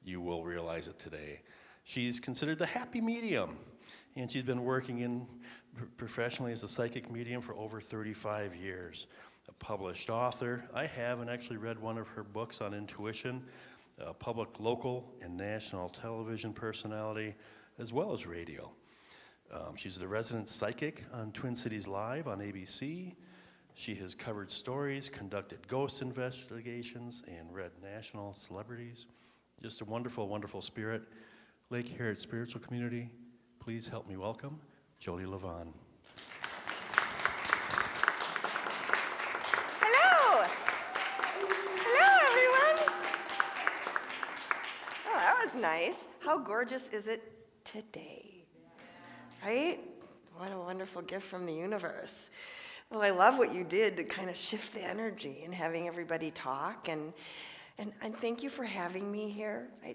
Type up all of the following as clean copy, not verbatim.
you will realize it today. She's considered the happy medium, and she's been working professionally as a psychic medium for over 35 years. A published author. I have and actually read one of her books on intuition, a public, local, and national television personality, as well as radio. She's the resident psychic on Twin Cities Live on ABC. She has covered stories, conducted ghost investigations, and read national celebrities. Just a wonderful, wonderful spirit. Lake Harriet Spiritual Community, please help me welcome Jodi Livon. Hello! Hello, everyone! Oh, that was nice. How gorgeous is it today? Right? What a wonderful gift from the universe. Well, I love what you did to kind of shift the energy and having everybody talk, and thank you for having me here. I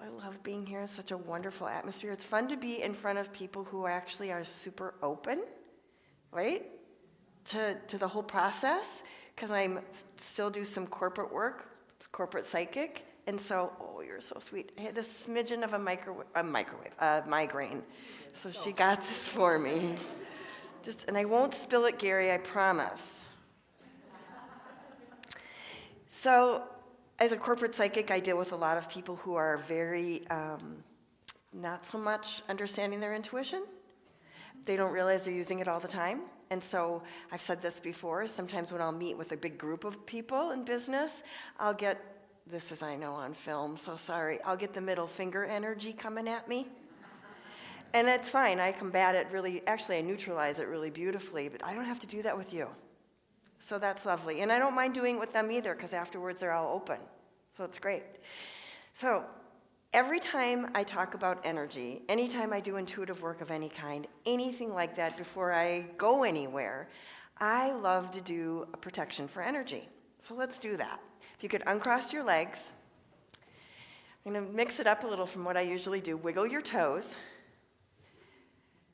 love being here. It's such a wonderful atmosphere. It's fun to be in front of people who actually are super open, right, to the whole process, because I still do some corporate work, corporate psychic, and so, oh, you're so sweet. I had a smidgen of a migraine, so she got this for me. And I won't spill it, Gary, I promise. So, as a corporate psychic, I deal with a lot of people who are very not so much understanding their intuition. They don't realize they're using it all the time. And so I've said this before, sometimes when I'll meet with a big group of people in business, I'll get, this is I know on film, so sorry, I'll get the middle finger energy coming at me. And it's fine, I combat it really, actually I neutralize it really beautifully, but I don't have to do that with you. So that's lovely. And I don't mind doing it with them either, because afterwards they're all open. So it's great. So every time I talk about energy, anytime I do intuitive work of any kind, anything like that before I go anywhere, I love to do a protection for energy. So let's do that. If you could uncross your legs. I'm going to mix it up a little from what I usually do. Wiggle your toes.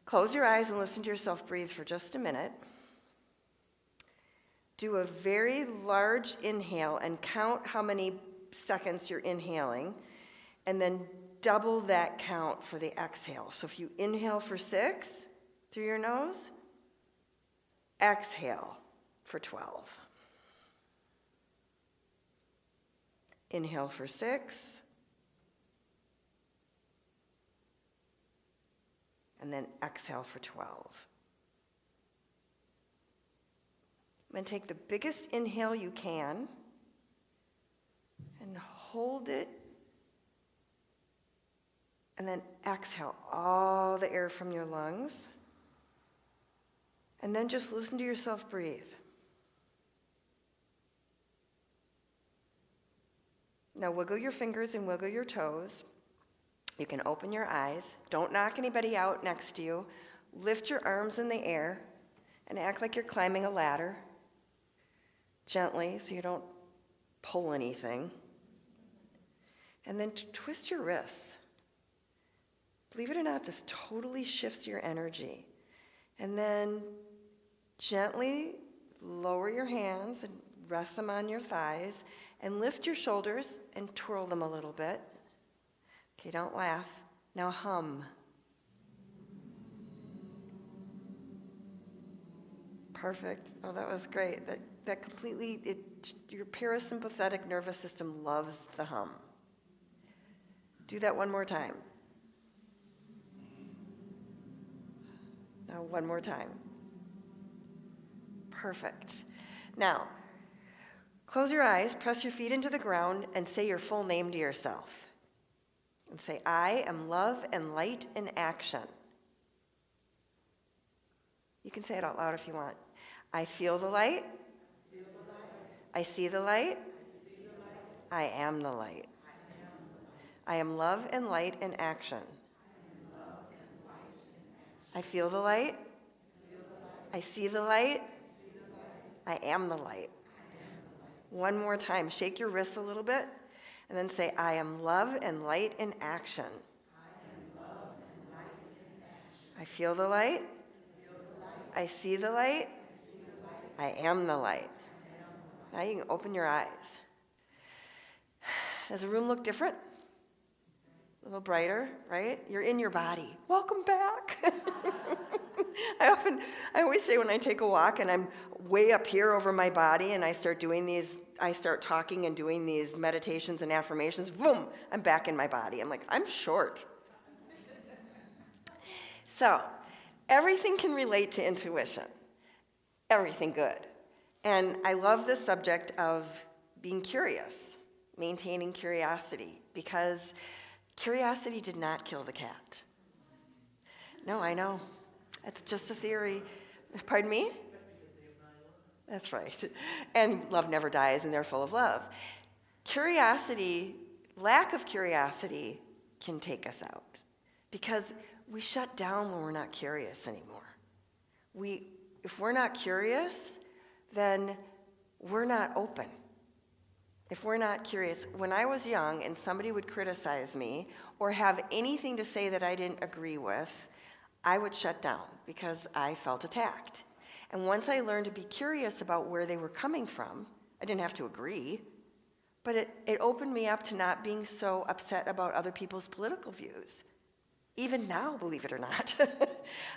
Close your eyes and listen to yourself breathe for just a minute. Do a very large inhale and count how many seconds you're inhaling, and then double that count for the exhale. So if you inhale for 6 through your nose, exhale for 12. Inhale for 6, and then exhale for 12. And take the biggest inhale you can and hold it, and then exhale all the air from your lungs, and then just listen to yourself breathe. Now wiggle your fingers and wiggle your toes. You can open your eyes. Don't knock anybody out next to you. Lift your arms in the air and act like you're climbing a ladder. Gently, so you don't pull anything. And then twist your wrists. Believe it or not, this totally shifts your energy. And then gently lower your hands and rest them on your thighs, and lift your shoulders and twirl them a little bit. Okay, don't laugh. Now hum. Perfect. Oh, that was great. That completely, your parasympathetic nervous system loves the hum. Do that one more time. Now, one more time. Perfect. Now, close your eyes, press your feet into the ground, and say your full name to yourself. And say, I am love and light in action. You can say it out loud if you want. I feel the light. I see the light. I am the light. I am love and light in action. I feel the light. I see the light. I am the light. One more time. Shake your wrists a little bit, and then say, I am love and light in action. I feel the light. I see the light. I am the light. Now you can open your eyes. Does the room look different? a little brighter, right? You're in your body. Welcome back. I always say when I take a walk and I'm way up here over my body and I start talking and doing these meditations and affirmations, boom, I'm back in my body. I'm like, I'm short. So, everything can relate to intuition. Everything good. And I love the subject of being curious, maintaining curiosity, because curiosity did not kill the cat. No, I know. It's just a theory. Pardon me? That's right. And love never dies, and they're full of love. Curiosity, lack of curiosity, can take us out because we shut down when we're not curious anymore. If we're not curious, then we're not open. If we're not curious, when I was young and somebody would criticize me or have anything to say that I didn't agree with, I would shut down because I felt attacked. And once I learned to be curious about where they were coming from, I didn't have to agree, but it opened me up to not being so upset about other people's political views. Even now, believe it or not,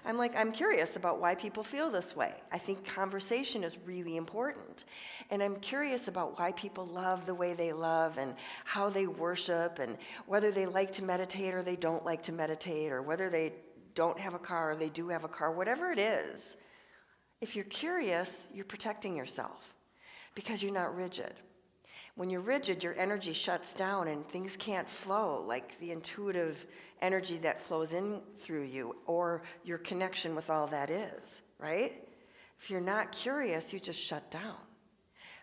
I'm curious about why people feel this way. I think conversation is really important. And I'm curious about why people love the way they love and how they worship and whether they like to meditate or they don't like to meditate or whether they don't have a car or they do have a car, whatever it is. If you're curious, you're protecting yourself because you're not rigid. When you're rigid, your energy shuts down and things can't flow like the intuitive energy that flows in through you or your connection with all that is, right? If you're not curious, you just shut down.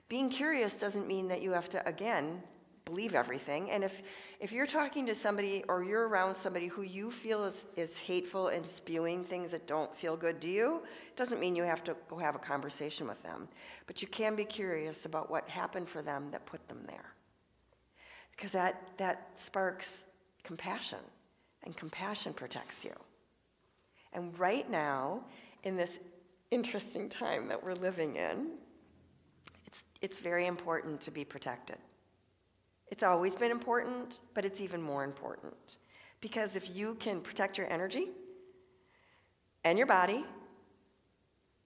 Being curious doesn't mean that you have to, again, believe everything. And if you're talking to somebody or you're around somebody who you feel is hateful and spewing things that don't feel good to you, it doesn't mean you have to go have a conversation with them. But you can be curious about what happened for them that put them there. Because that sparks compassion, and compassion protects you. And right now, in this interesting time that we're living in, it's very important to be protected. It's always been important, but it's even more important. Because if you can protect your energy and your body,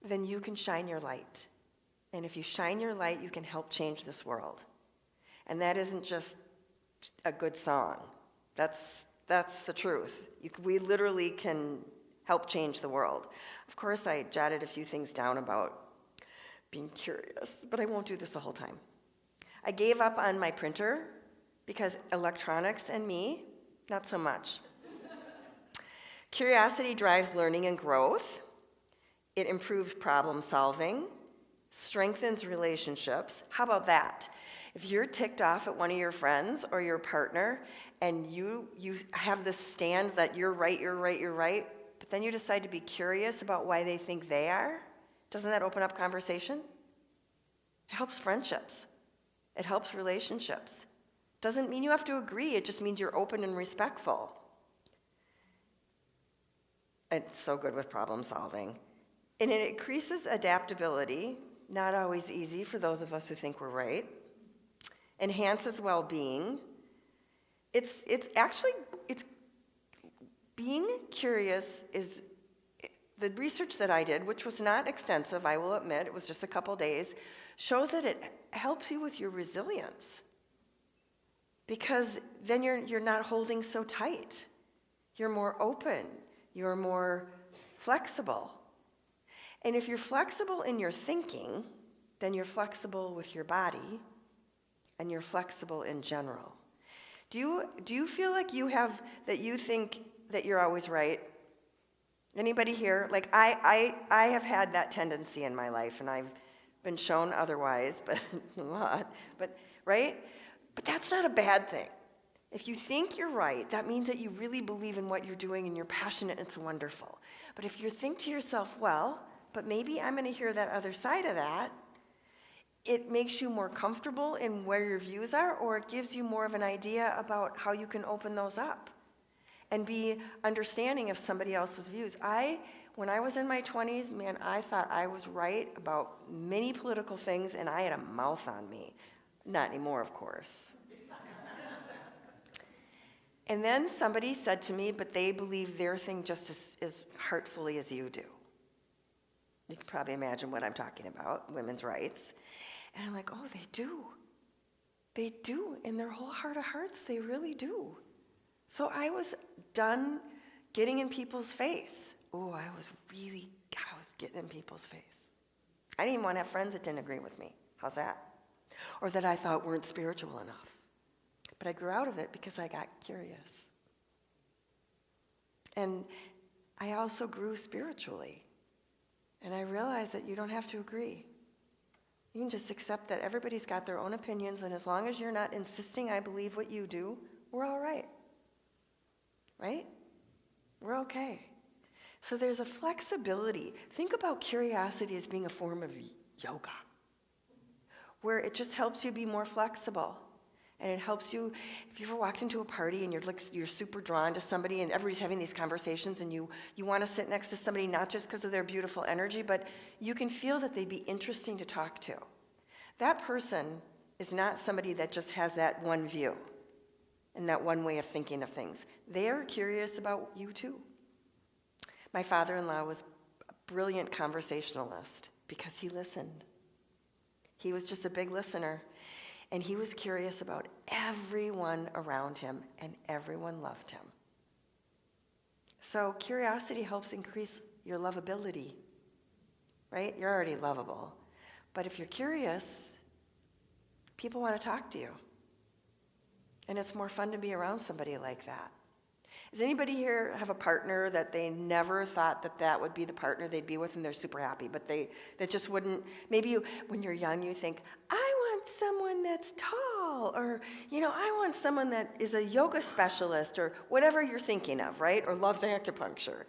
then you can shine your light. And if you shine your light, you can help change this world. And that isn't just a good song. That's the truth. We literally can help change the world. Of course, I jotted a few things down about being curious, but I won't do this the whole time. I gave up on my printer because electronics and me, not so much. Curiosity drives learning and growth. It improves problem solving, strengthens relationships. How about that? If you're ticked off at one of your friends or your partner and you have this stand that you're right, but then you decide to be curious about why they think they are, doesn't that open up conversation? It helps friendships. It helps relationships. Doesn't mean you have to agree, it just means you're open and respectful. It's so good with problem solving. And it increases adaptability, not always easy for those of us who think we're right. Enhances well-being. It's being curious is, the research that I did, which was not extensive, I will admit, it was just a couple days, shows that it helps you with your resilience. Because then you're not holding so tight. You're more open. You're more flexible. And if you're flexible in your thinking, then you're flexible with your body, and you're flexible in general. Do you feel like you think that you're always right? Anybody here? Like I have had that tendency in my life, and I've been shown otherwise, but a lot. But right? But that's not a bad thing. If you think you're right, that means that you really believe in what you're doing and you're passionate and it's wonderful. But if you think to yourself, well, but maybe I'm going to hear that other side of that, it makes you more comfortable in where your views are, or it gives you more of an idea about how you can open those up and be understanding of somebody else's views. When I was in my 20s, man, I thought I was right about many political things, and I had a mouth on me. Not anymore, of course. And then somebody said to me, but they believe their thing just as heartfully as you do. You can probably imagine what I'm talking about, women's rights. And I'm like, oh, they do. They do. In their whole heart of hearts, they really do. So I was done getting in people's face. Oh, I was getting in people's face. I didn't even want to have friends that didn't agree with me. How's that? Or that I thought weren't spiritual enough. But I grew out of it because I got curious. And I also grew spiritually. And I realized that you don't have to agree. You can just accept that everybody's got their own opinions, and as long as you're not insisting I believe what you do, we're all right. Right? We're okay. So there's a flexibility. Think about curiosity as being a form of yoga, where it just helps you be more flexible. And it helps you, if you ever walked into a party and you're super drawn to somebody and everybody's having these conversations and you want to sit next to somebody not just because of their beautiful energy, but you can feel that they'd be interesting to talk to. That person is not somebody that just has that one view and that one way of thinking of things. They are curious about you too. My father-in-law was a brilliant conversationalist because he listened. He was just a big listener. And he was curious about everyone around him, and everyone loved him. So curiosity helps increase your lovability, right? You're already lovable. But if you're curious, people want to talk to you. And it's more fun to be around somebody like that. Does anybody here have a partner that they never thought that would be the partner they'd be with, and they're super happy, but that just wouldn't? Maybe when you're young, you think, I want someone that's tall, or, I want someone that is a yoga specialist, or whatever you're thinking of, right? Or loves acupuncture.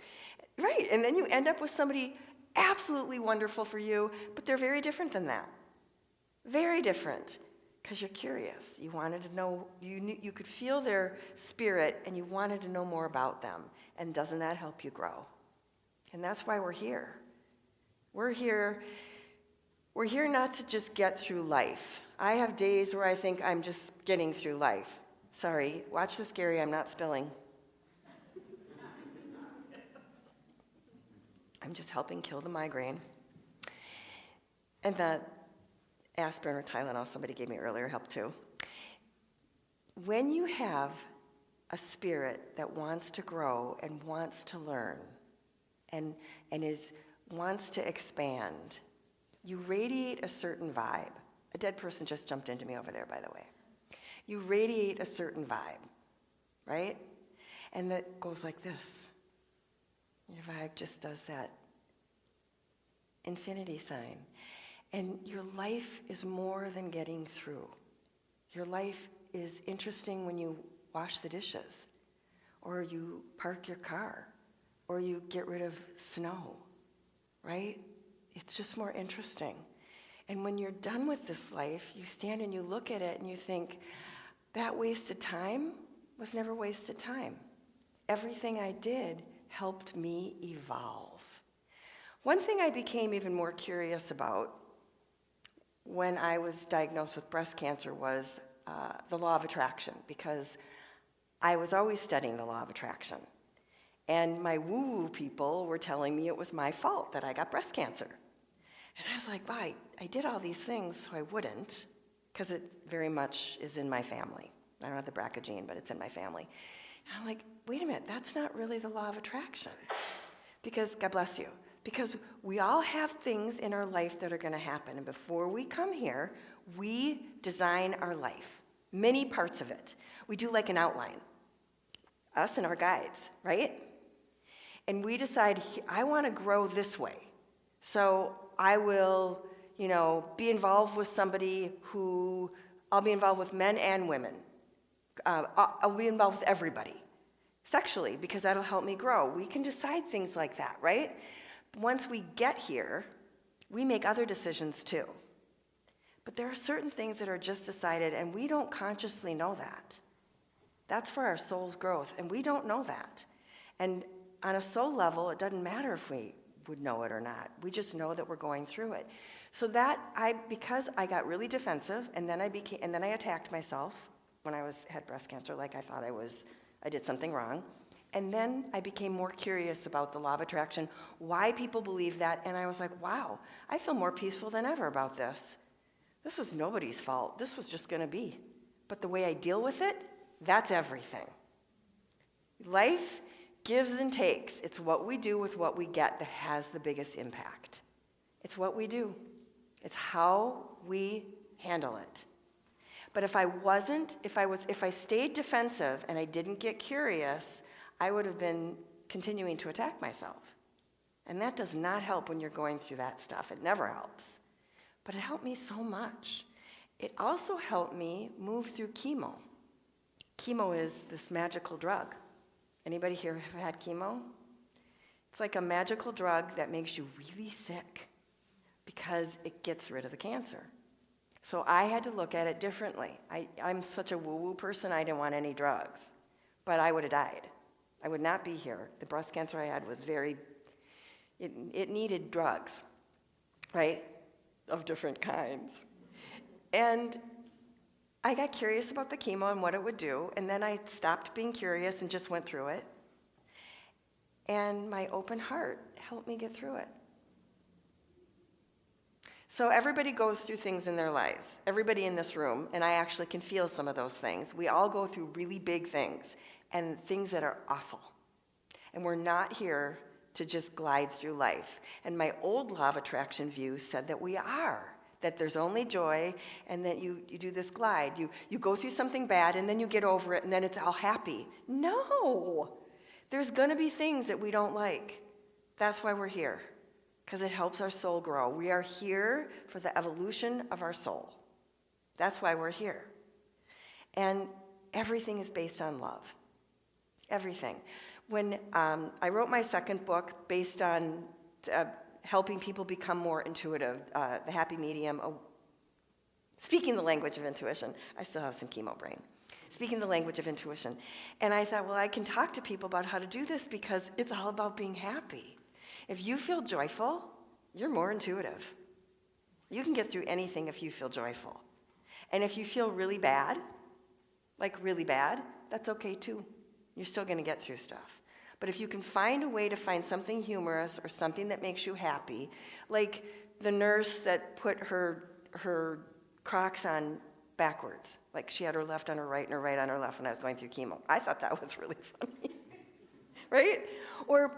Right, and then you end up with somebody absolutely wonderful for you, but they're very different than that. Very different. Because you're curious. You wanted to know, you could feel their spirit, and you wanted to know more about them. And doesn't that help you grow? And that's why we're here. We're here not to just get through life. I have days where I think I'm just getting through life. Sorry, watch this, Gary, I'm not spilling. I'm just helping kill the migraine. And the aspirin or Tylenol somebody gave me earlier helped too. When you have a spirit that wants to grow and wants to learn and wants to expand, you radiate a certain vibe. A dead person just jumped into me over there, by the way. You radiate a certain vibe, right? And that goes like this. Your vibe just does that infinity sign. And your life is more than getting through. Your life is interesting when you wash the dishes, or you park your car, or you get rid of snow, right? It's just more interesting. And when you're done with this life, you stand and you look at it and you think, that wasted time was never wasted time. Everything I did helped me evolve. One thing I became even more curious about when I was diagnosed with breast cancer was the law of attraction, because I was always studying the law of attraction. And my woo-woo people were telling me it was my fault that I got breast cancer. And I was like, wow, I did all these things so I wouldn't, because it very much is in my family. I don't have the BRCA gene, but it's in my family. And I'm like, wait a minute, that's not really the law of attraction. Because, God bless you, because we all have things in our life that are going to happen. And before we come here, we design our life, many parts of it. We do like an outline, us and our guides, right? And we decide, I want to grow this way. So I will, be involved with somebody who, I'll be involved with men and women. I'll be involved with everybody sexually, because that'll help me grow. We can decide things like that, right? Once we get here, we make other decisions too. But there are certain things that are just decided, and we don't consciously know that. That's for our soul's growth, and we don't know that. And on a soul level, it doesn't matter if we would know it or not. We just know that we're going through it. So because I got really defensive, and then I attacked myself when I had breast cancer, like I thought I was I did something wrong. And then I became more curious about the law of attraction, why people believe that, and I was like, wow, I feel more peaceful than ever about this. This was nobody's fault. This was just going to be. But the way I deal with it, that's everything. Life gives and takes. It's what we do with what we get that has the biggest impact. It's what we do. It's how we handle it. But if I stayed defensive and I didn't get curious, I would have been continuing to attack myself. And that does not help when you're going through that stuff. It never helps. But it helped me so much. It also helped me move through chemo. Chemo is this magical drug. Anybody here have had chemo? It's like a magical drug that makes you really sick because it gets rid of the cancer. So I had to look at it differently. I'm such a woo-woo person, I didn't want any drugs. But I would have died. I would not be here. The breast cancer I had was it needed drugs, right? Of different kinds. And I got curious about the chemo and what it would do, and then I stopped being curious and just went through it. And my open heart helped me get through it. So everybody goes through things in their lives. Everybody in this room, and I actually can feel some of those things. We all go through really big things and things that are awful. And we're not here to just glide through life. And my old law of attraction view said that we are, that there's only joy, and that you do this glide. You go through something bad, and then you get over it, and then it's all happy. No! There's going to be things that we don't like. That's why we're here, because it helps our soul grow. We are here for the evolution of our soul. That's why we're here. And everything is based on love. Everything. When I wrote my second book based on helping people become more intuitive, the happy medium, speaking the language of intuition. I still have some chemo brain. Speaking the language of intuition. And I thought, well, I can talk to people about how to do this because it's all about being happy. If you feel joyful, you're more intuitive. You can get through anything if you feel joyful. And if you feel really bad, like really bad, that's okay too. You're still going to get through stuff. But if you can find a way to find something humorous or something that makes you happy, like the nurse that put her Crocs on backwards, like she had her left on her right and her right on her left when I was going through chemo. I thought that was really funny, right? Or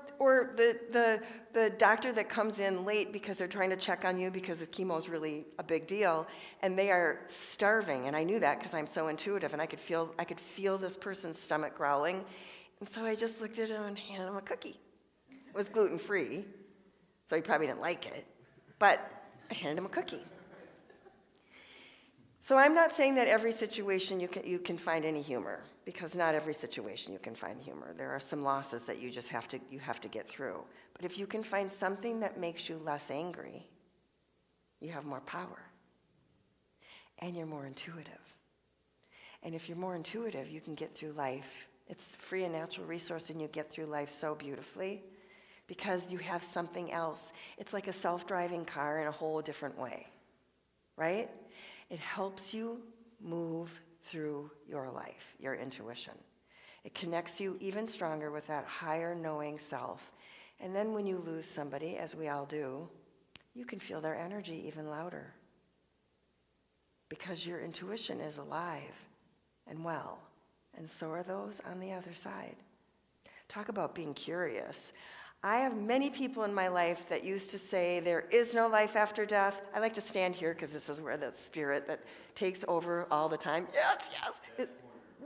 the doctor that comes in late because they're trying to check on you because the chemo is really a big deal, and they are starving, and I knew that because I'm so intuitive, and I could feel this person's stomach growling, and so I just looked at him and handed him a cookie. It was gluten-free, so he probably didn't like it, but I handed him a cookie. So I'm not saying that every situation you can find any humor, because not every situation you can find humor. There are some losses that you have to get through. But if you can find something that makes you less angry, you have more power. And you're more intuitive. And if you're more intuitive, you can get through life. It's a free and natural resource, and you get through life so beautifully because you have something else. It's like a self-driving car in a whole different way, right? It helps you move through your life, your intuition. It connects you even stronger with that higher knowing self. And then when you lose somebody, as we all do, you can feel their energy even louder because your intuition is alive and well, and so are those on the other side. Talk about being curious. I have many people in my life that used to say there is no life after death. I like to stand here because this is where the spirit that takes over all the time. Yes,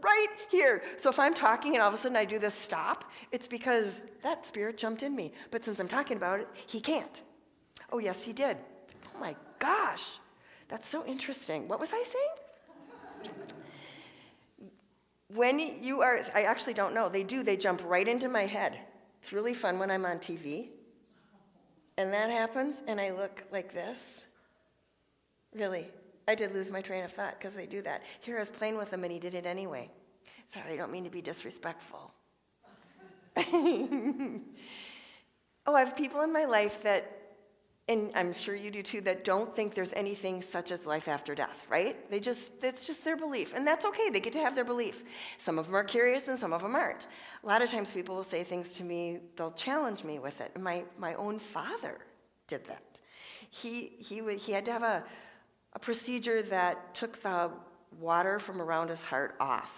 right here. So if I'm talking and all of a sudden I do this stop, it's because that spirit jumped in me. But since I'm talking about it, he can't. Oh, yes, he did. Oh my gosh, that's so interesting. What was I saying? When you are, I actually don't know. They jump right into my head. It's really fun when I'm on TV, and that happens, and I look like this. Really, I did lose my train of thought because they do that. Here I was playing with him, and he did it anyway. Sorry, I don't mean to be disrespectful. Oh, I have people in my life that and I'm sure you do too, that don't think there's anything such as life after death, right? It's just their belief, and that's okay. They get to have their belief. Some of them are curious and some of them aren't. A lot of times people will say things to me, they'll challenge me with it. My own father did that. He had to have a procedure that took the water from around his heart off.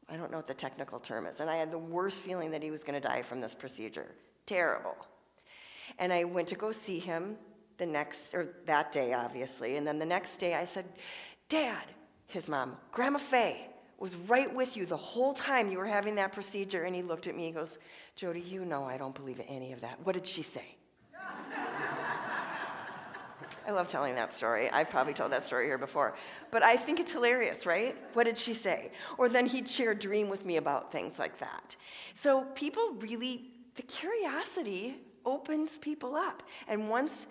I don't know what the technical term is, and I had the worst feeling that he was going to die from this procedure. Terrible. And I went to go see him that day, obviously. And then the next day I said, Dad, his mom, Grandma Faye was right with you the whole time you were having that procedure. And he looked at me, he goes, Jodi, you know I don't believe in any of that. What did she say? I love telling that story. I've probably told that story here before. But I think it's hilarious, right? What did she say? Or then he'd share a dream with me about things like that. So people really, the curiosity opens people up. And once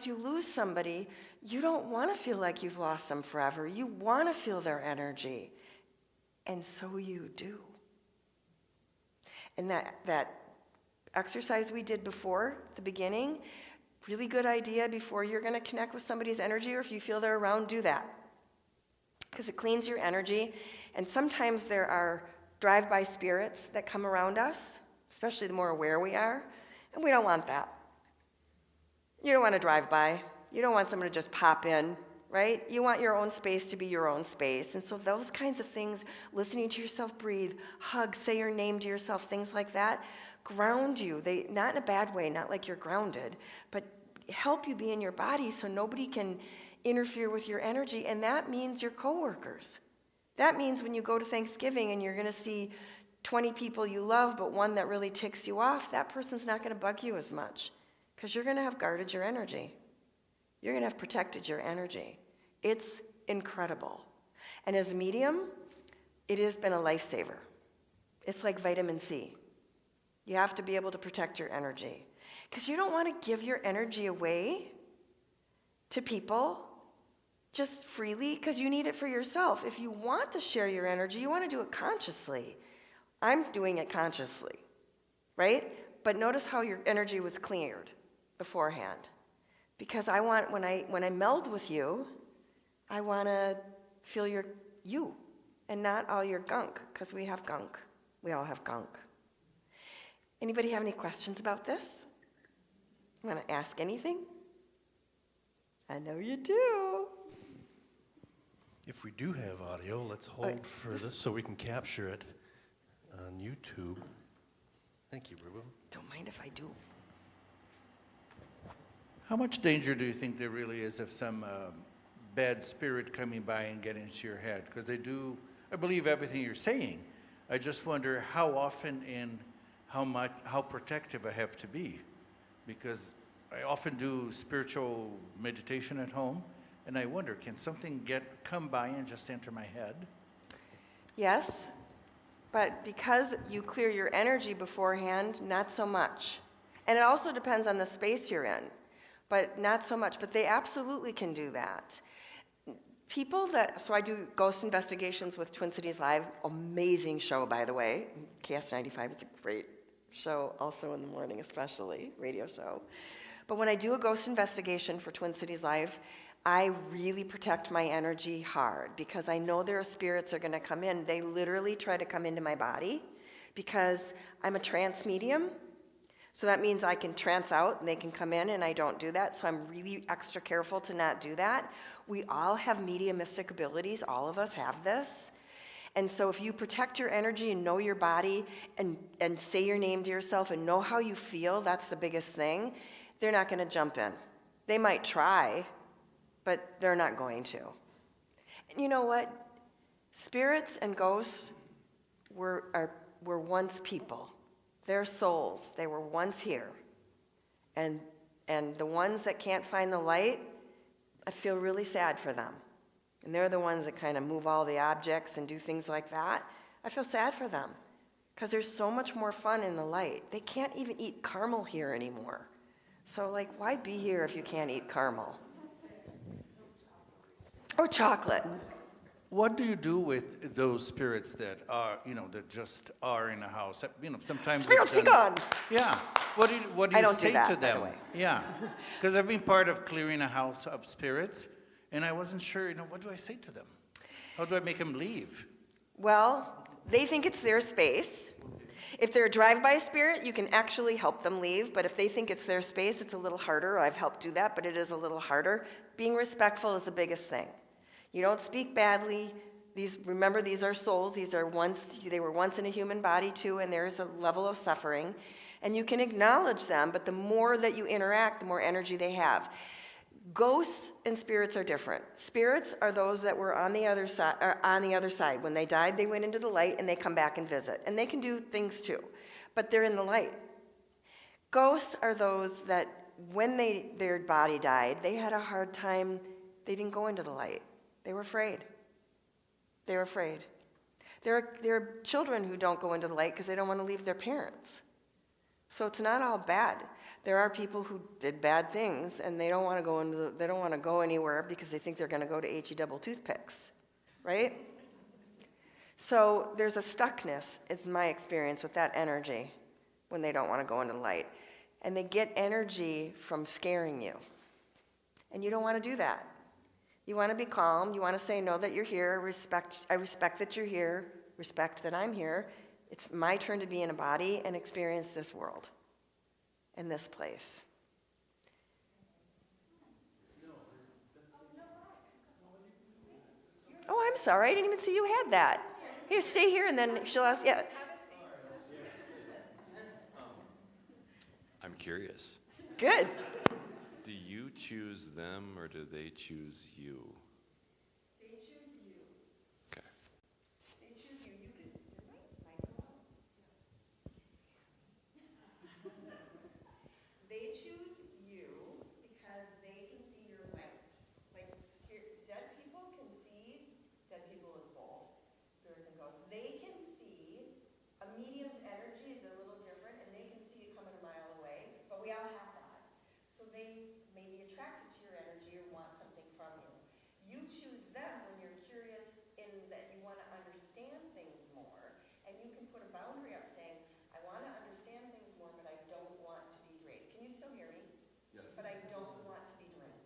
you lose somebody, you don't want to feel like you've lost them forever. You want to feel their energy. And so you do. And that exercise we did before, the beginning, really good idea before you're going to connect with somebody's energy, or if you feel they're around, do that. Because it cleans your energy. And sometimes there are drive-by spirits that come around us, especially the more aware we are, and we don't want that. You don't want to drive by. You don't want someone to just pop in, right? You want your own space to be your own space. And so those kinds of things, listening to yourself breathe, hug, say your name to yourself, things like that, ground you. They, not in a bad way, not like you're grounded, but help you be in your body so nobody can interfere with your energy. And that means your coworkers. That means when you go to Thanksgiving and you're going to see 20 people you love, but one that really ticks you off, that person's not going to bug you as much because you're going to have guarded your energy. You're going to have protected your energy. It's incredible. And as a medium, it has been a lifesaver. It's like vitamin C. You have to be able to protect your energy because you don't want to give your energy away to people just freely because you need it for yourself. If you want to share your energy, you want to do it consciously. I'm doing it consciously, right? But notice how your energy was cleared beforehand. Because I want, when I meld with you, I want to feel you and not all your gunk, because we have gunk. We all have gunk. Anybody have any questions about this? Want to ask anything? I know you do. If we do have audio, let's hold for this so we can capture it on YouTube. Thank you, Ruben. Don't mind if I do. How much danger do you think there really is of some bad spirit coming by and getting into your head? Because I believe everything you're saying. I just wonder how often and how protective I have to be. Because I often do spiritual meditation at home, and I wonder, can something come by and just enter my head? Yes, but because you clear your energy beforehand, not so much. And it also depends on the space you're in, but not so much. But they absolutely can do that. So I do ghost investigations with Twin Cities Live, amazing show, by the way. KS95 is a great show, also in the morning especially, radio show. But when I do a ghost investigation for Twin Cities Live, I really protect my energy hard because I know there are spirits that are going to come in. They literally try to come into my body because I'm a trance medium. So that means I can trance out and they can come in, and I don't do that. So I'm really extra careful to not do that. We all have mediumistic abilities. All of us have this. And so if you protect your energy and know your body and say your name to yourself and know how you feel, that's the biggest thing, they're not going to jump in. They might try, but they're not going to. And you know what? Spirits and ghosts were once people. They're souls. They were once here. And the ones that can't find the light, I feel really sad for them. And they're the ones that kind of move all the objects and do things like that. I feel sad for them because there's so much more fun in the light. They can't even eat caramel here anymore. So, why be here if you can't eat caramel? Or chocolate. What do you do with those spirits that are, that just are in a house? Sometimes Spirits, it's be gone! Yeah. What do I you don't do say that, to by the them? way. Yeah. Because I've been part of clearing a house of spirits, and I wasn't sure, what do I say to them? How do I make them leave? Well, they think it's their space. If they're a drive-by spirit, you can actually help them leave, but if they think it's their space, it's a little harder. I've helped do that, but it is a little harder. Being respectful is the biggest thing. You don't speak badly. Remember, these are souls. They were once in a human body too, and there is a level of suffering. And you can acknowledge them, but the more that you interact, the more energy they have. Ghosts and spirits are different. Spirits are those that were on the other side. When they died, they went into the light, and they come back and visit. And they can do things too, but they're in the light. Ghosts are those that when their body died, they had a hard time. They didn't go into the light. They were afraid. They were afraid. There are children who don't go into the light because they don't want to leave their parents. So it's not all bad. There are people who did bad things and they don't want to go anywhere because they think they're going to go to HE double toothpicks, right? So there's a stuckness, it's my experience with that energy when they don't want to go into the light. And they get energy from scaring you. And you don't want to do that. You want to be calm. You want to say, know that you're here. I respect that you're here. Respect that I'm here. It's my turn to be in a body and experience this world and this place. Oh, I'm sorry. I didn't even see you had that. Here, stay here, and then she'll ask. Yeah. I'm curious. Good. Do you choose them or do they choose you? They choose you. Okay. They choose you. You can. They choose you because they can see your light. Like dead people can see dead people as both spirits and ghosts. They can see a medium's energy is a little different, and they can see it coming a mile away. But we all have that, so they may be attracted to your energy or want something from you. You choose them when you're curious in that you want to understand things more, and you can put a boundary up saying, I want to understand things more, but I don't want to be drained. Can you still hear me? Yes. But I don't want to be drained.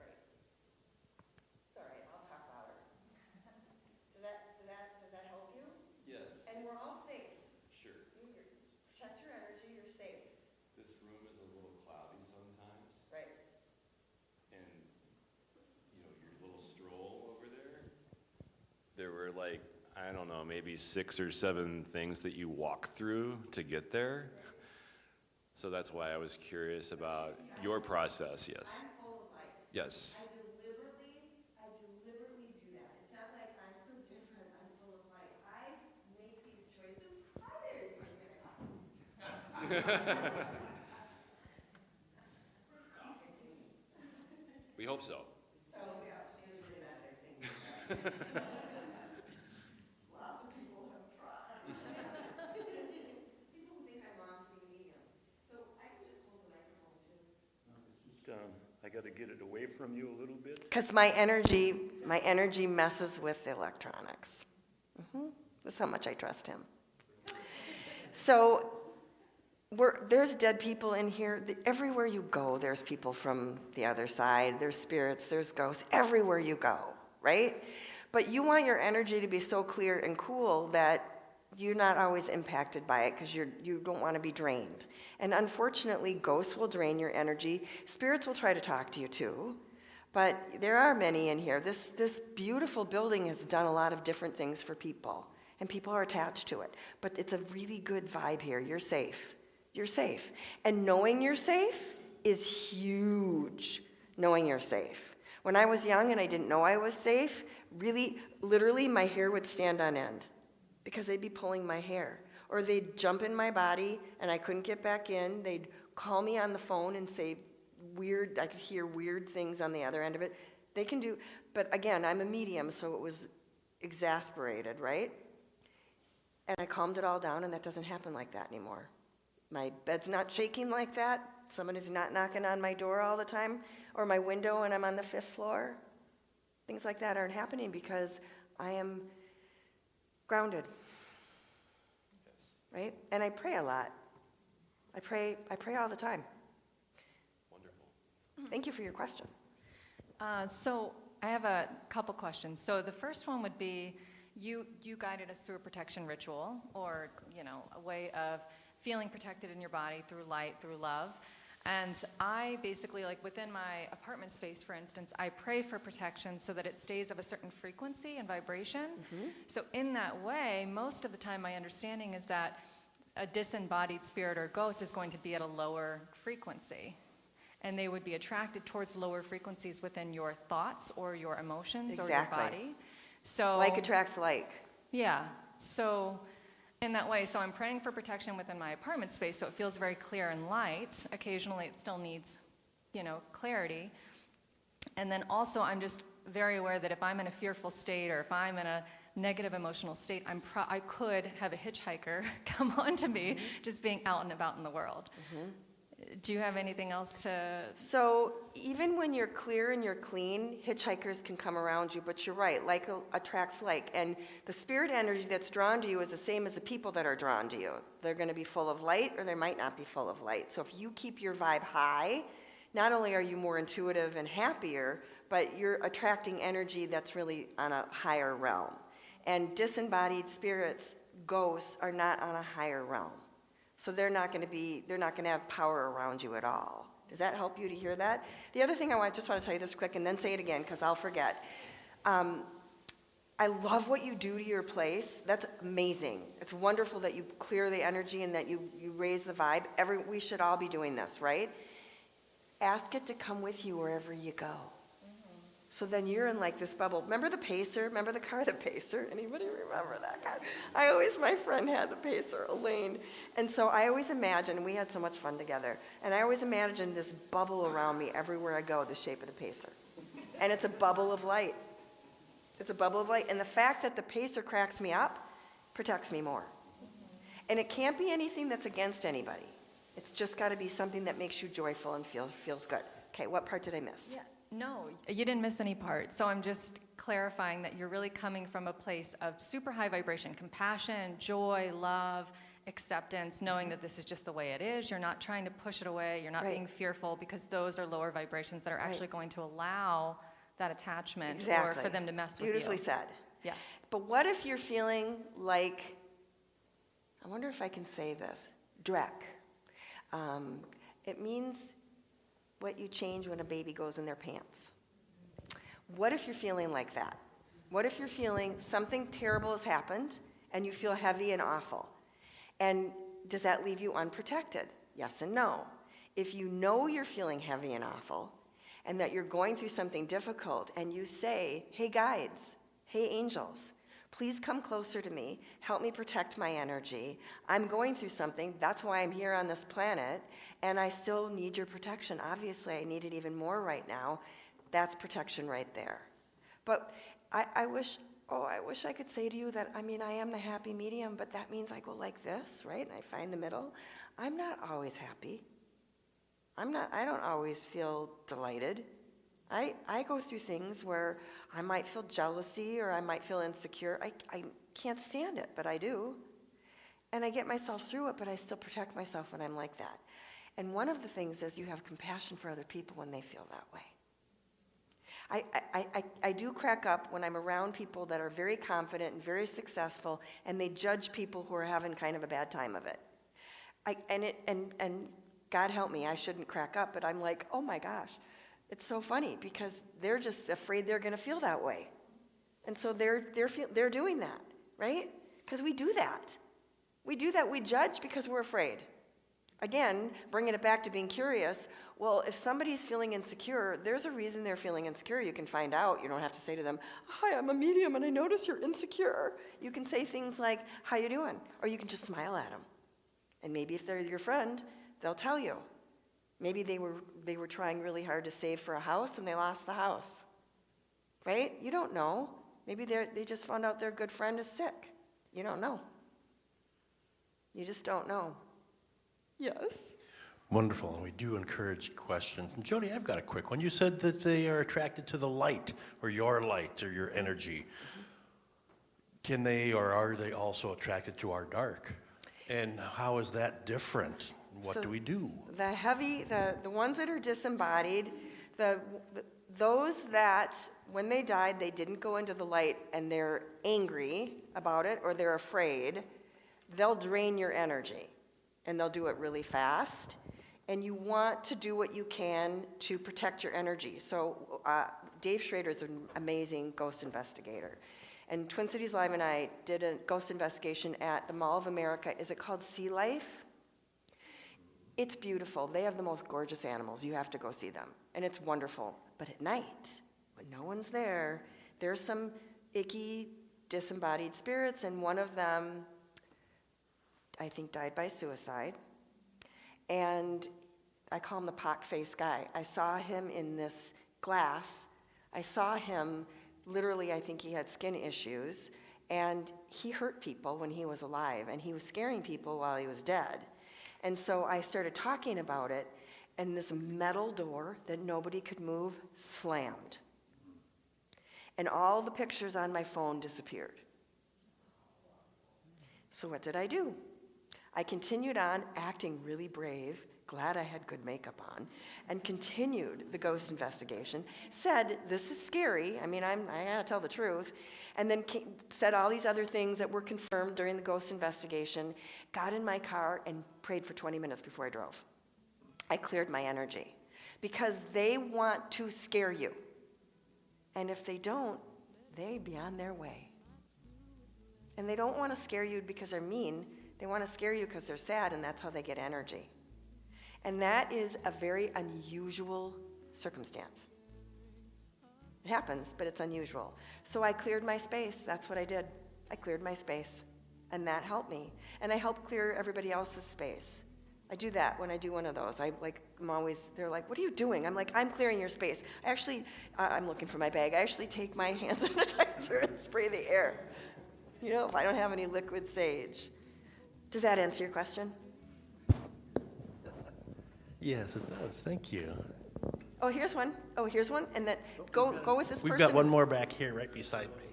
Right. It's all right, I'll talk louder. Does that help you? Yes. And we're all safe. Sure. Protect your energy, you're safe. This room is a little cloudy sometimes, Right. and your little stroll over there were like, I don't know, maybe 6 or 7 things that you walk through to get there. So that's why I was curious about your process. Yes. I'm full of light. Yes. I deliberately do that. It's not like I'm so different, I'm full of light. I make these choices. Hi there, We hope so. So, yeah, she was really bad at singing. Lots of people have tried. People who think I'm wrong for being medium. So I can just hold the microphone too. I got to get it away from you a little bit. Because my energy messes with the electronics. That's how much I trust him. So there's dead people in here. Everywhere you go, there's people from the other side. There's spirits, there's ghosts, everywhere you go, right? But you want your energy to be so clear and cool that you're not always impacted by it because you don't want to be drained. And unfortunately, ghosts will drain your energy. Spirits will try to talk to you too. But there are many in here. This beautiful building has done a lot of different things for people, and people are attached to it. But it's a really good vibe here. You're safe. You're safe. And knowing you're safe is huge, knowing you're safe. When I was young and I didn't know I was safe, really, literally, my hair would stand on end because they'd be pulling my hair. Or they'd jump in my body and I couldn't get back in. They'd call me on the phone and say I could hear weird things on the other end of it. They can do, but again, I'm a medium, so it was exasperated, right? And I calmed it all down, and that doesn't happen like that anymore. My bed's not shaking like that. Someone is not knocking on my door all the time, or my window when I'm on the 5th floor. things like that aren't happening because I am grounded, Yes. right? And I pray a lot. I pray all the time. Wonderful. Thank you for your question. So I have a couple questions. So the first one would be, you guided us through a protection ritual, or a way of feeling protected in your body through light, through love. And I basically, like within my apartment space, for instance, I pray for protection so that it stays of a certain frequency and vibration. So in that way, most of the time my understanding is that a disembodied spirit or ghost is going to be at a lower frequency. And they would be attracted towards lower frequencies within your thoughts or your emotions or your Exactly. body. So Like attracts like. yeah. So in that way, so I'm praying for protection within my apartment space, so it feels very clear and light. Occasionally it still needs, clarity. And then also I'm just very aware that if I'm in a fearful state or if I'm in a negative emotional state, I could have a hitchhiker come on to me just being out and about in the world. Do you have anything else to... So even when you're clear and you're clean, hitchhikers can come around you, but you're right, like attracts like. And the spirit energy that's drawn to you is the same as the people that are drawn to you. They're going to be full of light or they might not be full of light. So if you keep your vibe high, not only are you more intuitive and happier, but you're attracting energy that's really on a higher realm. And disembodied spirits, ghosts, are not on a higher realm. So they're not going to have power around you at all. Does that help you to hear that? The other thing just want to tell you this quick and then say it again because I'll forget. I love what you do to your place. That's amazing. It's wonderful that you clear the energy and that you raise the vibe. We should all be doing this, right? Ask it to come with you wherever you go. So then you're in like this bubble. Remember the Pacer? Remember the car, the Pacer? Anybody remember that car? My friend had the Pacer, Elaine. And so I always imagined, we had so much fun together, and I always imagined this bubble around me everywhere I go, the shape of the Pacer. And it's a bubble of light. It's a bubble of light. And the fact that the Pacer cracks me up protects me more. And it can't be anything that's against anybody. It's just got to be something that makes you joyful and feels good. Okay, what part did I miss? Yeah. No, you didn't miss any part. So I'm just clarifying that you're really coming from a place of super high vibration, compassion, joy, love, acceptance, knowing that this is just the way it is. You're not trying to push it away. You're not Right. being fearful because those are lower vibrations that are actually Right. going to allow that attachment Exactly. or for them to mess with Beautifully you. said. Yeah. But what if you're feeling like, I wonder if I can say this, dreck. It means what you change when a baby goes in their pants. What if you're feeling like that? What if you're feeling something terrible has happened and you feel heavy and awful? And does that leave you unprotected? Yes and no. If you know you're feeling heavy and awful and that you're going through something difficult and you say, hey guides, hey angels, please come closer to me, help me protect my energy. I'm going through something, that's why I'm here on this planet, and I still need your protection. Obviously, I need it even more right now. That's protection right there. But I wish I could say to you that, I am the happy medium, but that means I go like this, right? And I find the middle. I'm not always happy. I don't always feel delighted. I go through things where I might feel jealousy or I might feel insecure. I can't stand it, but I do. And I get myself through it, but I still protect myself when I'm like that. And one of the things is you have compassion for other people when they feel that way. I do crack up when I'm around people that are very confident and very successful, and they judge people who are having kind of a bad time of it. And God help me, I shouldn't crack up, but I'm like, oh my gosh. It's so funny because they're just afraid they're going to feel that way. And so they're doing that, right? Because we do that. We do that. We judge because we're afraid. Again, bringing it back to being curious, well, if somebody's feeling insecure, there's a reason they're feeling insecure. You can find out. You don't have to say to them, hi, I'm a medium and I notice you're insecure. You can say things like, how you doing? Or you can just smile at them. And maybe if they're your friend, they'll tell you. Maybe they were trying really hard to save for a house and they lost the house, right? You don't know. Maybe they just found out their good friend is sick. You don't know. You just don't know. Yes? Wonderful, and we do encourage questions. And Jodi, I've got a quick one. You said that they are attracted to the light, or your energy. Can they, or are they also attracted to our dark? And how is that different? What So do we do? The ones that are disembodied, those that, when they died, they didn't go into the light and they're angry about it or they're afraid, they'll drain your energy. And they'll do it really fast. And you want to do what you can to protect your energy. So Dave Schrader is an amazing ghost investigator. And Twin Cities Live and I did a ghost investigation at the Mall of America. Is it called Sea Life? It's beautiful. They have the most gorgeous animals. You have to go see them. And it's wonderful. But at night, when no one's there, there's some icky, disembodied spirits, and one of them, I think, died by suicide. And I call him the pock-faced guy. I saw him in this glass. I saw him, literally, I think he had skin issues, and he hurt people when he was alive, and he was scaring people while he was dead. And so I started talking about it, and this metal door that nobody could move slammed. And all the pictures on my phone disappeared. So what did I do? I continued on acting really brave, glad I had good makeup on, and continued the ghost investigation, said, this is scary, I gotta tell the truth, and then said all these other things that were confirmed during the ghost investigation, got in my car and prayed for 20 minutes before I drove. I cleared my energy, because they want to scare you. And if they don't, they be on their way. And they don't want to scare you because they're mean. They want to scare you because they're sad, and that's how they get energy. And that is a very unusual circumstance. It happens, but it's unusual. So I cleared my space. That's what I did. I cleared my space, and that helped me. And I helped clear everybody else's space. I do that when I do one of those. They're like, what are you doing? I'm like, I'm clearing your space. I'm looking for my bag. I actually take my hand sanitizer and spray the air. If I don't have any liquid sage. Does that answer your question? Yes, it does. Thank you. Oh, here's one. And then go with this person. We've got one more back here right beside me.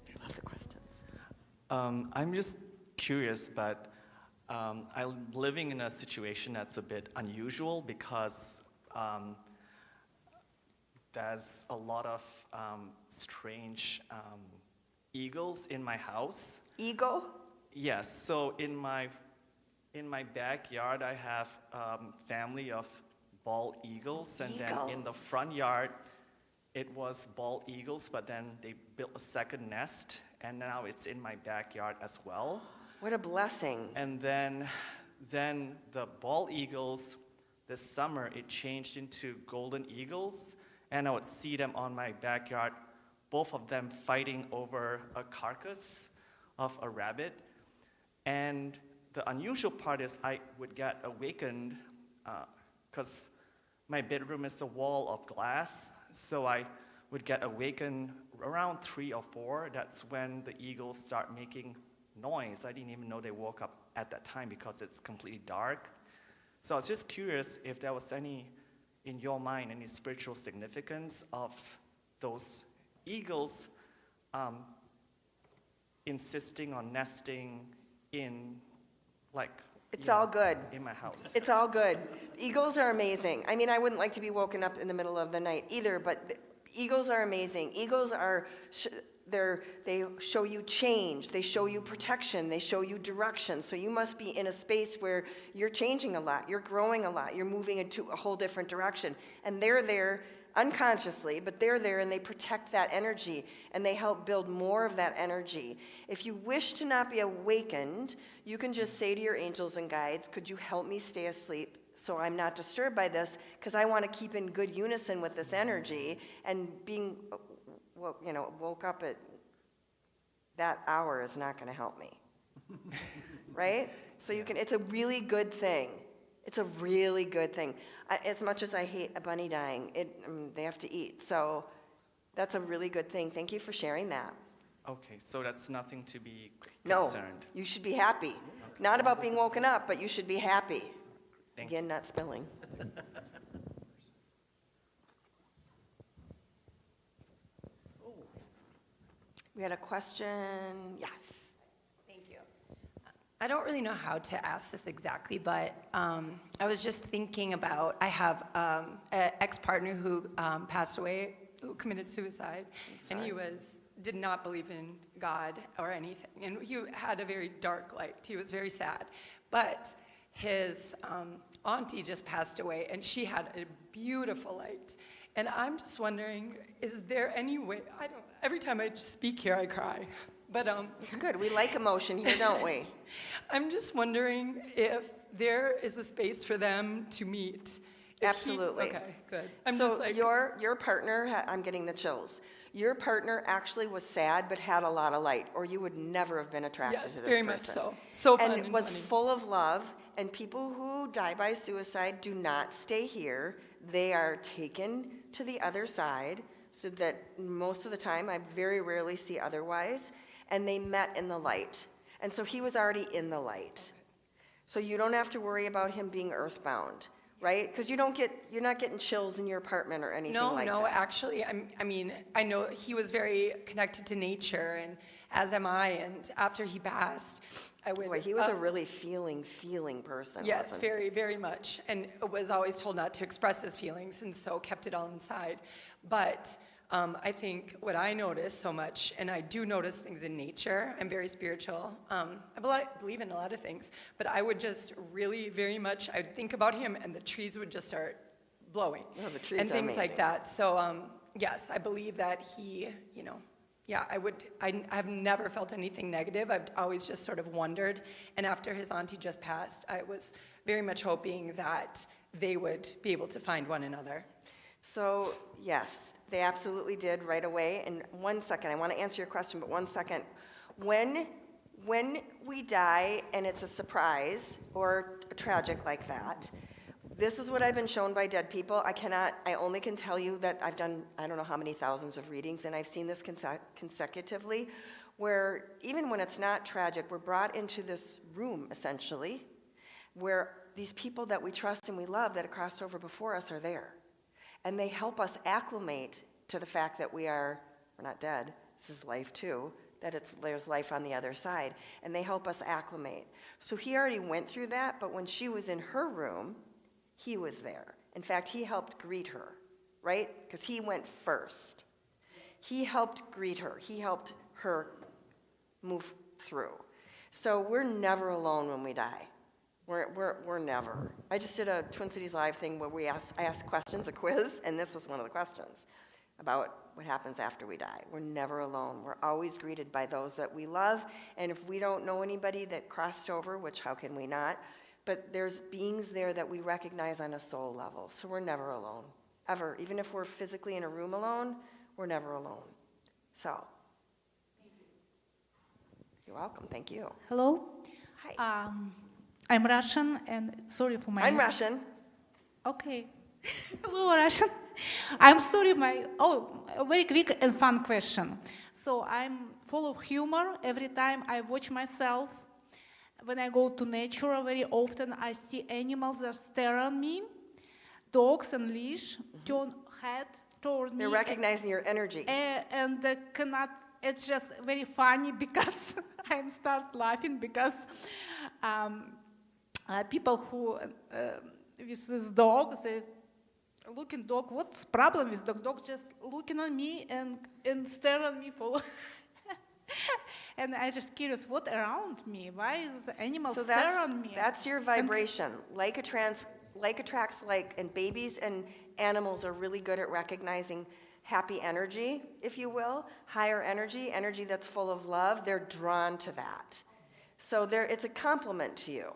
I love the questions. I'm just curious, but I'm living in a situation that's a bit unusual because there's a lot of strange eagles in my house. Ego? Yes, so in my backyard I have family of bald eagles, and then in the front yard it was bald eagles, but then they built a second nest, and now it's in my backyard as well. What a blessing. And then the bald eagles, this summer, it changed into golden eagles, and I would see them on my backyard, both of them fighting over a carcass of a rabbit. And the unusual part is I would get awakened because my bedroom is a wall of glass, so I would get awakened around 3 or 4. That's when the eagles start making noise. I didn't even know they woke up at that time because it's completely dark. So I was just curious if there was any, in your mind, any spiritual significance of those eagles insisting on nesting in, it's all good. in my house. It's all good. Eagles are amazing. I wouldn't like to be woken up in the middle of the night either, but eagles are amazing. Eagles are, they show you change. They show you protection. They show you direction. So you must be in a space where you're changing a lot. You're growing a lot. You're moving into a whole different direction. And they're there unconsciously, but they're there and they protect that energy and they help build more of that energy. If you wish to not be awakened, you can just say to your angels and guides, could you help me stay asleep so I'm not disturbed by this, because I want to keep in good unison with this energy, and being woke up at that hour is not going to help me. Right? So it's a really good thing. It's a really good thing. As much as I hate a bunny dying, they have to eat. So that's a really good thing. Thank you for sharing that. Okay, so that's nothing to be No, concerned. you should be happy. Not about being woken up, but you should be happy. Thank Again, not spilling. We had a question, yes. Thank you. I don't really know how to ask this exactly, but I was just thinking about, I have an ex-partner who passed away, who committed suicide, and he did not believe in God or anything, and he had a very dark light. He was very sad, but his auntie just passed away, and she had a beautiful light. And I'm just wondering, is there any way, every time I speak here, I cry. But It's good. We like emotion here, don't we? I'm just wondering if there is a space for them to meet. Absolutely. Okay, good. So your partner, I'm getting the chills. Your partner actually was sad but had a lot of light, or you would never have been attracted to Yes, this very person. much so. So fun And was funny. full of love, and people who die by suicide do not stay here. They are taken to the other side, so that most of the time, I very rarely see otherwise, and they met in the light. And so he was already in the light. So you don't have to worry about him being earthbound, right? Because you're not getting chills in your apartment or anything like that. No, actually, I mean, I know he was very connected to nature, and as am I, and after he passed, I would... Boy, he was a really feeling person. Yes, wasn't he? very, very much, and was always told not to express his feelings, and so kept it all inside. But I think what I notice so much, and I do notice things in nature, I'm very spiritual, I believe in a lot of things, but I would just really very much, I would think about him, and the trees would just start blowing. Oh, the trees and are things like amazing. that. So yes, I believe that he, yeah, I've never felt anything negative. I've always just sort of wondered. And after his auntie just passed, I was very much hoping that they would be able to find one another. So, yes, they absolutely did right away. And 1 second, I want to answer your question, but 1 second. When we die and it's a surprise or tragic like that, this is what I've been shown by dead people. I only can tell you that I've done, I don't know how many thousands of readings, and I've seen this consecutively, where even when it's not tragic, we're brought into this room, essentially, where these people that we trust and we love that have crossed over before us are there. And they help us acclimate to the fact that we're not dead, this is life too, that there's life on the other side. And they help us acclimate. So he already went through that, but when she was in her room, he was there. In fact, he helped greet her, right? Because he went first. He helped greet her. He helped her move through. So we're never alone when we die. We're never. I just did a Twin Cities Live thing where I asked questions, a quiz, and this was one of the questions about what happens after we die. We're never alone. We're always greeted by those that we love, and if we don't know anybody that crossed over, which how can we not, but there's beings there that we recognize on a soul level, so we're never alone, ever. Even if we're physically in a room alone, we're never alone. So, you're welcome. Thank you. Hello. Hi. I'm Russian, and sorry for my... I'm Russian. Okay. Hello, Russian. I'm sorry, a very quick and fun question. So I'm full of humor. Every time I watch myself, when I go to nature, very often I see animals that stare at me. Dogs and leash turn head toward me. They're recognizing your energy. And they cannot, it's just very funny because I start laughing because people who, with this dog, they looking dog, what's the problem with dog? Dog just looking at me and stare at me for, and I just curious, what around me? Why is the animal So stare at me? that's your vibration. Like attracts like, and babies and animals are really good at recognizing happy energy, if you will, higher energy that's full of love. They're drawn to that. So it's a compliment to you.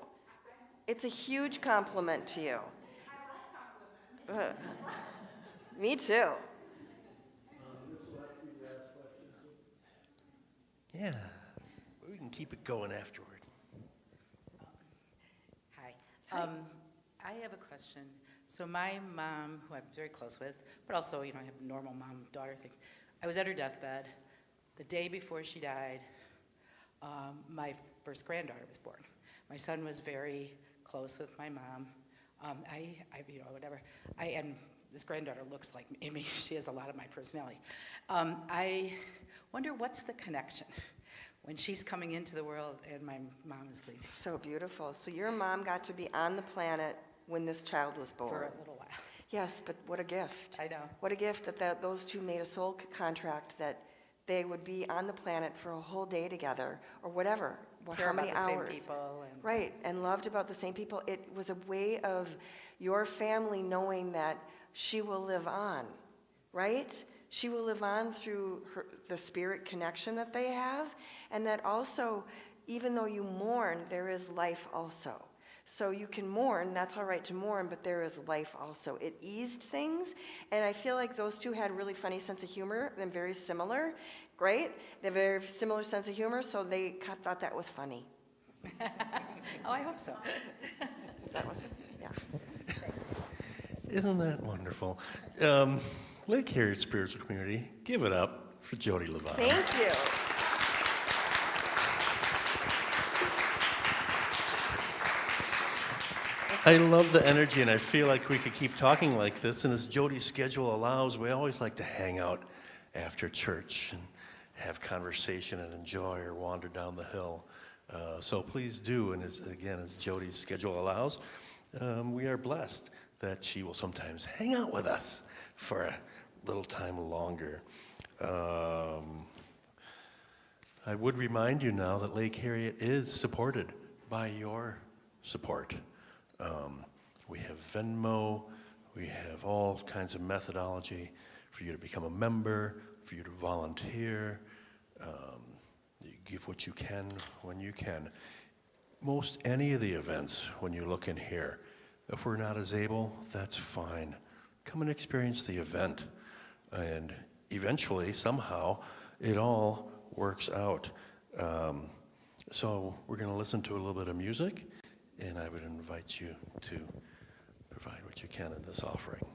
It's a huge compliment to you. Me too. Yeah, we can keep it going afterward. Hi. I have a question. So my mom, who I'm very close with, but also, I have normal mom-daughter things. I was at her deathbed. The day before she died, my first granddaughter was born. My son was very close with my mom. Whatever. And this granddaughter looks like Amy. She has a lot of my personality. I wonder what's the connection when she's coming into the world and my mom is leaving. So beautiful. So your mom got to be on the planet when this child was born. For a little while. Yes, but what a gift. I know. What a gift that those two made a soul contract that they would be on the planet for a whole day together or whatever. Care how many about the hours. same people. And Right, and loved about the same people. It was a way of your family knowing that she will live on, right? She will live on through the spirit connection that they have, and that also, even though you mourn, there is life also. So you can mourn, that's all right to mourn, but there is life also. It eased things, and I feel like those two had a really funny sense of humor, and very similar, right? They have a very similar sense of humor, so they thought that was funny. oh, I hope so. That was, yeah. Isn't that wonderful? Lake Harriet Spiritual Community, give it up for Jodi Livon. Thank you. I love the energy, and I feel like we could keep talking like this. And as Jodi's schedule allows, we always like to hang out after church and have conversation and enjoy or wander down the hill. So please do. And as Jodi's schedule allows, we are blessed that she will sometimes hang out with us for a little time longer. I would remind you now that Lake Harriet is supported by your support. We have Venmo, we have all kinds of methodology for you to become a member, for you to volunteer. You give what you can when you can. Most any of the events, when you look in here, if we're not as able, that's fine. Come and experience the event. And eventually, somehow, it all works out. So we're going to listen to a little bit of music. And I would invite you to provide what you can in this offering.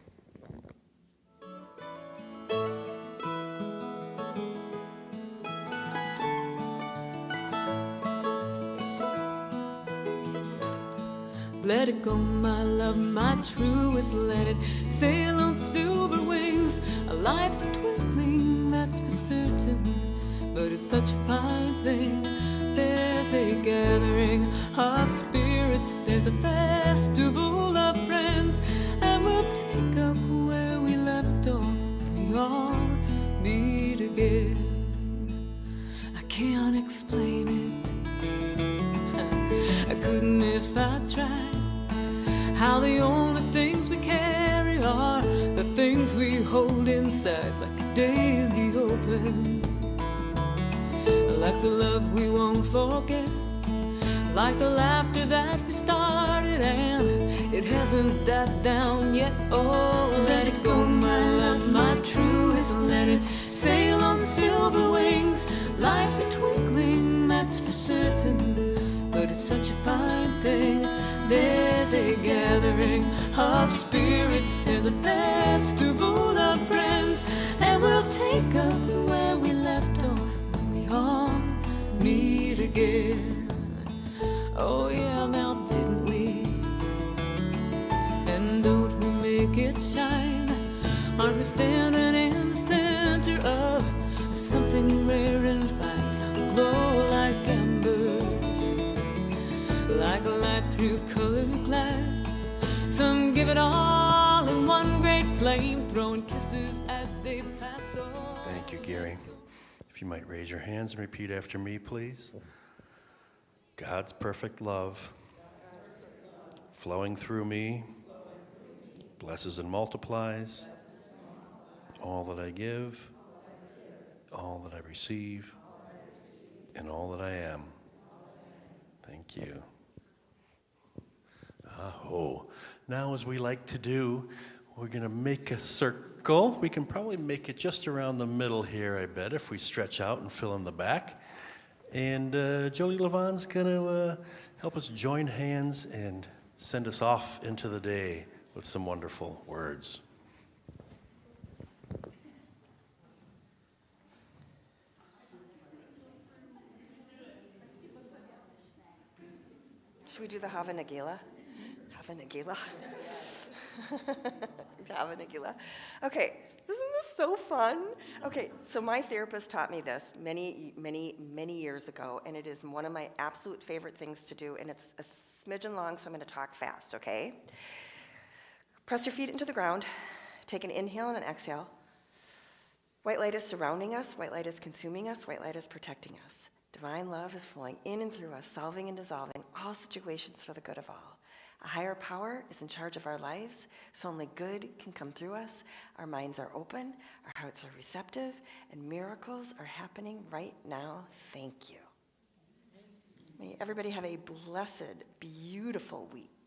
Let it go, my love, my truest, let it sail on silver wings. Our lives are twinkling, that's for certain, but it's such a fine thing. There's a gathering of spirits, there's a festival of friends, and we'll take up where we left off when we all meet again. I can't explain it, I couldn't if I tried, how the only things we carry are the things we hold inside, like a day in the open. Like the love we won't forget, like the laughter that we started and it hasn't died down yet. Oh, let it go, my love, my truest, let it sail on silver wings. Life's a twinkling, that's for certain, but it's such a fine thing. There's a gathering of spirits, there's a festival of friends, and we'll take up where we left off when we all meet again. Oh yeah, now didn't we? And don't we make it shine? Aren't we standing in the center of something rare and fine? Some glow like embers, like a light through colored glass. Some give it all in one great flame, throwing kisses as they pass on. Thank you, Gary. If you might raise your hands and repeat after me, please. God's perfect love flowing through me blesses and multiplies all that I give, all that I receive, and all that I am. Thank you. Aho. Now, as we like to do, we're going to make a circle. We can probably make it just around the middle here, I bet, if we stretch out and fill in the back. And Jodi Livon's going to help us join hands and send us off into the day with some wonderful words. Should we do the Hava Nagila? Java Nagila. Java Nagila. Okay, isn't this so fun? Okay, so my therapist taught me this many years ago, and it is one of my absolute favorite things to do, and it's a smidgen long, so I'm gonna talk fast, okay? Press your feet into the ground, take an inhale and an exhale. White light is surrounding us, white light is consuming us, white light is protecting us. Divine love is flowing in and through us, solving and dissolving all situations for the good of all. A higher power is in charge of our lives, so only good can come through us. Our minds are open, our hearts are receptive, and miracles are happening right now. Thank you. May everybody have a blessed, beautiful week.